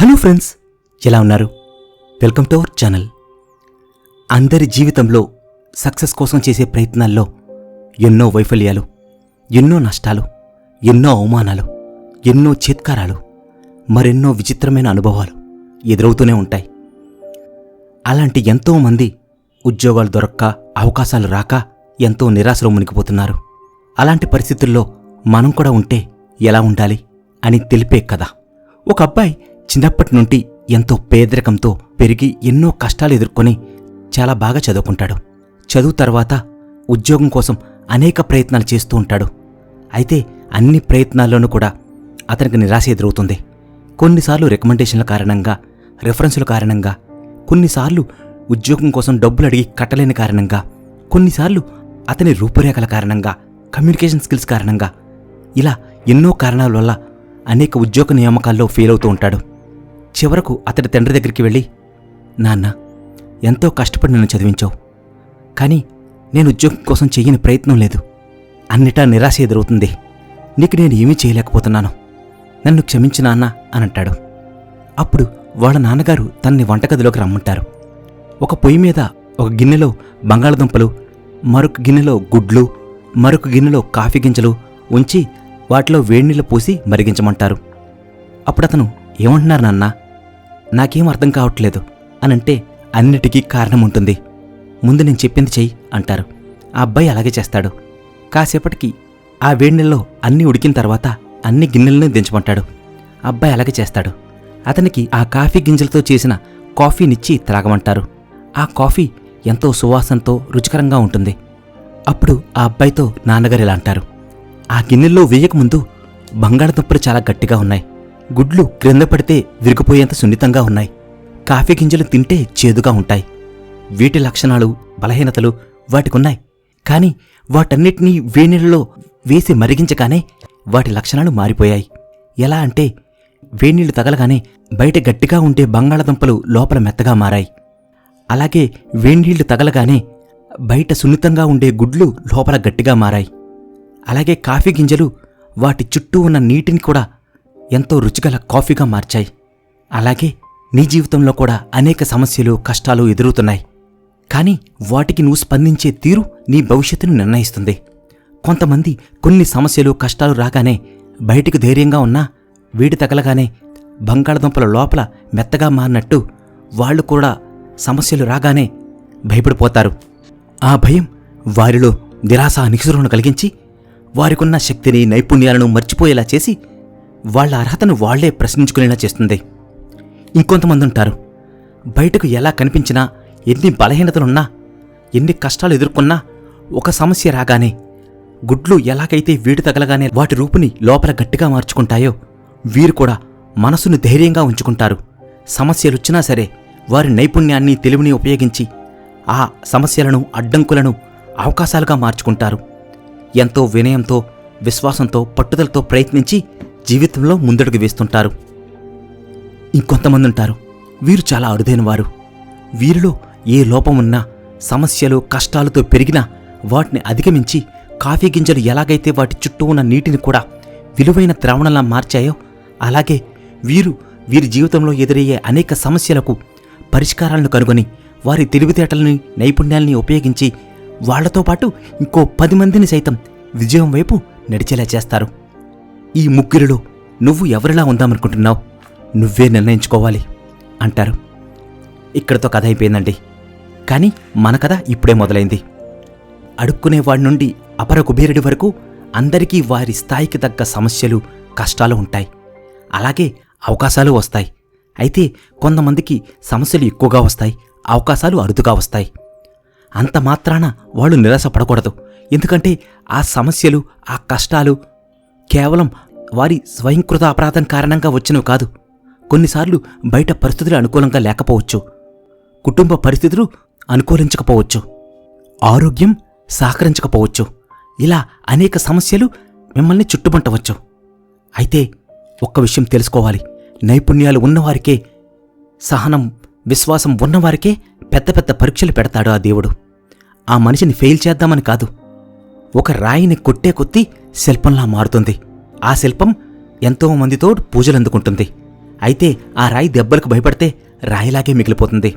Hello friends, ఎలా ఉన్నారు? Welcome to our channel. అందరి జీవితంలో సక్సెస్ కోసం చేసే ప్రయత్నాల్లో ఎన్నో వైఫల్యాలు, ఎన్నో నష్టాలు, ఎన్నో అవమానాలు, ఎన్నో చేత్కారాలు, మరెన్నో విచిత్రమైన అనుభవాలు ఎదురవుతూనే ఉంటాయి. అలాంటి ఎంతోమంది ఉద్యోగాలు దొరక్క, అవకాశాలు రాక ఎంతో నిరాశలో మునిగిపోతున్నారు. అలాంటి పరిస్థితుల్లో మనం కూడా ఉంటే ఎలా ఉండాలి అని తెలిపే కథ. ఒక అబ్బాయి చిన్నప్పటి నుండి ఎంతో పేదరికంతో పెరిగి ఎన్నో కష్టాలు ఎదుర్కొని చాలా బాగా చదువుకుంటాడు. చదువు తర్వాత ఉద్యోగం కోసం అనేక ప్రయత్నాలు చేస్తూ ఉంటాడు. అయితే అన్ని ప్రయత్నాల్లోనూ కూడా అతనికి నిరాశ ఎదురవుతుంది. కొన్నిసార్లు రికమెండేషన్ల కారణంగా, రెఫరెన్సుల కారణంగా, కొన్నిసార్లు ఉద్యోగం కోసం డబ్బులు అడిగి కట్టలేని కారణంగా, కొన్నిసార్లు అతని రూపురేఖల కారణంగా, కమ్యూనికేషన్ స్కిల్స్ కారణంగా, ఇలా ఎన్నో కారణాల వల్ల అనేక ఉద్యోగ నియామకాల్లో ఫెయిల్ అవుతూ ఉంటాడు. చివరకు అతడి తండ్రి దగ్గరికి వెళ్ళి, నాన్న, ఎంతో కష్టపడి నన్ను చదివించావు, కానీ నేను ఉద్యోగం కోసం చెయ్యని ప్రయత్నం లేదు. అన్నిటా నిరాశ ఎదురవుతుంది. నీకు నేను ఏమీ చేయలేకపోతున్నాను. నన్ను క్షమించు నాన్న అని అంటాడు. అప్పుడు వాళ్ళ నాన్నగారు తనని వంటగదిలోకి రమ్మంటారు. ఒక పొయ్యి మీద ఒక గిన్నెలో బంగాళదుంపలు, మరొక గిన్నెలో గుడ్లు, మరొక గిన్నెలో కాఫీ గింజలు ఉంచి వాటిలో వేడినీళ్ళు పోసి మరిగించమంటారు. అప్పుడతను, ఏమంటున్నారు నాన్న, నాకేం అర్థం కావట్లేదు అనంటే, అన్నిటికీ కారణం ఉంటుంది. ముందు నేను చెప్పింది చెయ్యి అంటారు. ఆ అబ్బాయి అలాగే చేస్తాడు. కాసేపటికి ఆ వేడినీళ్ళలో అన్నీ ఉడికిన తర్వాత అన్ని గిన్నెలను దించమంటాడు. అబ్బాయి అలాగే చేస్తాడు. అతనికి ఆ కాఫీ గింజలతో చేసిన కాఫీనిచ్చి త్రాగమంటారు. ఆ కాఫీ ఎంతో సువాసనతో రుచికరంగా ఉంటుంది. అప్పుడు ఆ అబ్బాయితో నాన్నగారు ఇలా అంటారు, ఆ గిన్నెల్లో వేయకముందు బంగాళదుంపలు చాలా గట్టిగా ఉన్నాయి, గుడ్లు క్రింద పడితే విరిగిపోయేంత సున్నితంగా ఉన్నాయి, కాఫీ గింజలు తింటే చేదుగా ఉంటాయి. వీటి లక్షణాలు, బలహీనతలు వాటికున్నాయి. కాని వాటన్నిటినీ వేడినీళ్ళలో వేసి మరిగించగానే వాటి లక్షణాలు మారిపోయాయి. ఎలా అంటే, వేడినీళ్లు తగలగానే బయట గట్టిగా ఉండే బంగాళదుంపలు లోపల మెత్తగా మారాయి. అలాగే వేడినీళ్లు తగలగానే బయట సున్నితంగా ఉండే గుడ్లు లోపల గట్టిగా మారాయి. అలాగే కాఫీ గింజలు వాటి చుట్టూ ఉన్న నీటిని కూడా ఎంతో రుచిగల కాఫీగా మార్చాయి. అలాగే నీ జీవితంలో కూడా అనేక సమస్యలు, కష్టాలు ఎదురవుతున్నాయి. కానీ వాటికి నువ్వు స్పందించే తీరు నీ భవిష్యత్తును నిర్ణయిస్తుంది. కొంతమంది కొన్ని సమస్యలు, కష్టాలు రాగానే బయటికి ధైర్యంగా ఉన్నా వేడి తగలగానే బంగాళదుంపల లోపల మెత్తగా మారినట్టు వాళ్ళు కూడా సమస్యలు రాగానే భయపడిపోతారు. ఆ భయం వారిలో నిరాశ, నిస్పృహను కలిగించి వారికున్న శక్తిని, నైపుణ్యాలను మర్చిపోయేలా చేసి వాళ్ల అర్హతను వాళ్లే ప్రశ్నించుకునేలా చేస్తుంది. ఇంకొంతమంది ఉంటారు, బయటకు ఎలా కనిపించినా, ఎన్ని బలహీనతలున్నా, ఎన్ని కష్టాలు ఎదుర్కొన్నా ఒక సమస్య రాగానే గుడ్లు ఎలాగైతే వేడి తగలగానే వాటి రూపుని లోపల గట్టిగా మార్చుకుంటాయో వీరు కూడా మనసును ధైర్యంగా ఉంచుకుంటారు. సమస్యలొచ్చినా సరే వారి నైపుణ్యాన్ని, తెలివిని ఉపయోగించి ఆ సమస్యలను, అడ్డంకులను అవకాశాలుగా మార్చుకుంటారు. ఎంతో వినయంతో, విశ్వాసంతో, పట్టుదలతో ప్రయత్నించి జీవితంలో ముందడుగు వేస్తుంటారు. ఇంకొంతమంది ఉంటారు, వీరు చాలా అరుదైన వారు. వీరిలో ఏ లోపమున్నా, సమస్యలు, కష్టాలతో పెరిగినా వాటిని అధిగమించి కాఫీ గింజలు ఎలాగైతే వాటి చుట్టూ ఉన్న నీటిని కూడా విలువైన ద్రావణంలా మార్చాయో అలాగే వీరి జీవితంలో ఎదురయ్యే అనేక సమస్యలకు పరిష్కారాలను కనుగొని వారి తెలివితేటలని, నైపుణ్యాల్ని ఉపయోగించి వాళ్లతో పాటు ఇంకో 10 మందిని సైతం విజయం వైపు నడిచేలా చేస్తారు. ఈ ముగ్గురిలో నువ్వు ఎవరిలా ఉందామనుకుంటున్నావు? నువ్వే నిర్ణయించుకోవాలి అంటారు. ఇక్కడితో కథ అయిపోయిందండి. కానీ మన కథ ఇప్పుడే మొదలైంది. అడుక్కునేవాడి నుండి అపర కుబేరుడి వరకు అందరికీ వారి స్థాయికి తగ్గ సమస్యలు, కష్టాలు ఉంటాయి. అలాగే అవకాశాలు వస్తాయి. అయితే కొంతమందికి సమస్యలు ఎక్కువగా వస్తాయి, అవకాశాలు అరుదుగా వస్తాయి. అంత మాత్రాన వాళ్ళు నిరాశ పడకూడదు. ఎందుకంటే ఆ సమస్యలు, ఆ కష్టాలు కేవలం వారి స్వయంకృత అపరాధం కారణంగా వచ్చినవి కాదు. కొన్నిసార్లు బయట పరిస్థితులు అనుకూలంగా లేకపోవచ్చు, కుటుంబ పరిస్థితులు అనుకూలించకపోవచ్చు, ఆరోగ్యం సహకరించకపోవచ్చు. ఇలా అనేక సమస్యలు మిమ్మల్ని చుట్టుముట్టవచ్చు. అయితే ఒక్క విషయం తెలుసుకోవాలి, నైపుణ్యాలు ఉన్నవారికే, సహనం, విశ్వాసం ఉన్నవారికే పెద్ద పెద్ద పరీక్షలు పెడతాడు ఆ దేవుడు. ఆ మనిషిని ఫెయిల్ చేద్దామని కాదు. ఒక రాయిని కొట్టే కొద్దీ శిల్పంలా మారుతుంది. ఆ శిల్పం ఎంతో మందితో పూజలందుకుంటుంది. అయితే ఆ రాయి దెబ్బలకు భయపడితే రాయిలాగే మిగిలిపోతుంది.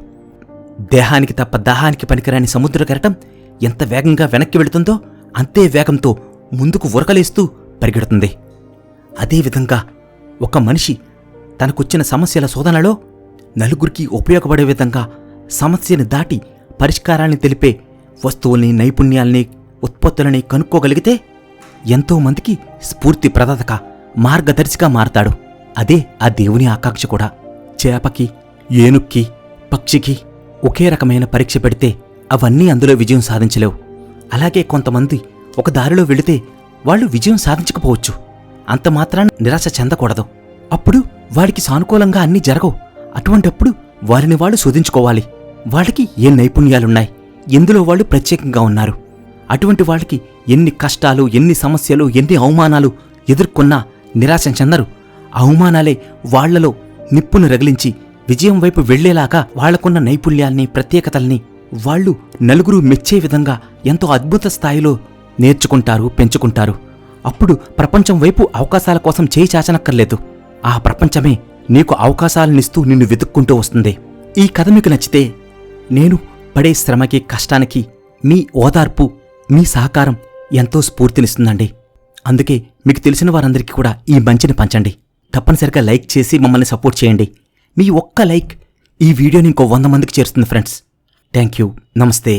దేహానికి తప్ప దాహానికి పనికిరాని సముద్ర కెరటం ఎంత వేగంగా వెనక్కి వెళుతుందో అంతే వేగంతో ముందుకు ఉరకలేస్తూ పరిగెడుతుంది. అదేవిధంగా ఒక మనిషి తనకొచ్చిన సమస్యల శోధనలో నలుగురికి ఉపయోగపడే విధంగా సమస్యని దాటి పరిష్కారాన్ని తెలిపే వస్తువుల్ని, నైపుణ్యాల్ని, ఉత్పత్తులని కనుక్కోగలిగితే ఎంతోమందికి స్ఫూర్తి ప్రదాతగా, మార్గదర్శిగా మారతాడు. అదే ఆ దేవుని ఆకాంక్ష కూడా. చేపకి, ఏనుక్కి, పక్షికి ఒకే రకమైన పరీక్ష పెడితే అవన్నీ అందులో విజయం సాధించలేవు. అలాగే కొంతమంది ఒక దారిలో వెళితే వాళ్ళు విజయం సాధించకపోవచ్చు. అంత మాత్రాన నిరాశ చెందకూడదు. అప్పుడు వాడికి సానుకూలంగా అన్నీ జరగవు. అటువంటప్పుడు వారిని వాళ్ళు శోధించుకోవాలి. వాళ్ళకి ఏ నైపుణ్యాలున్నాయి, ఎందులో వాళ్ళు ప్రత్యేకంగా ఉన్నారు. అటువంటి వాళ్ళకి ఎన్ని కష్టాలు, ఎన్ని సమస్యలు, ఎన్ని అవమానాలు ఎదుర్కొన్నా నిరాశ చెందరు. అవమానాలే వాళ్లలో నిప్పును రగిలించి విజయం వైపు వెళ్లేలాగా వాళ్లకున్న నైపుణ్యాల్ని, ప్రత్యేకతల్ని వాళ్ళు నలుగురు మెచ్చే విధంగా ఎంతో అద్భుత స్థాయిలో నేర్చుకుంటారు, పెంచుకుంటారు. అప్పుడు ప్రపంచం వైపు అవకాశాల కోసం చేయి చాచనక్కర్లేదు. ఆ ప్రపంచమే నీకు అవకాశాలనిస్తూ నిన్ను వెతుక్కుంటూ వస్తుంది. ఈ కథ మీకు నచ్చితే నేను పడే శ్రమకి, కష్టానికి మీ ఓదార్పు, మీ సహకారం ఎంతో స్ఫూర్తినిస్తుందండి. అందుకే మీకు తెలిసిన వారందరికీ కూడా ఈ మంచిని పంచండి. తప్పనిసరిగా లైక్ చేసి మమ్మల్ని సపోర్ట్ చేయండి. మీ ఒక్క లైక్ ఈ వీడియోని ఇంకో 100 మందికి చేరుస్తుంది ఫ్రెండ్స్. Thank you. నమస్తే.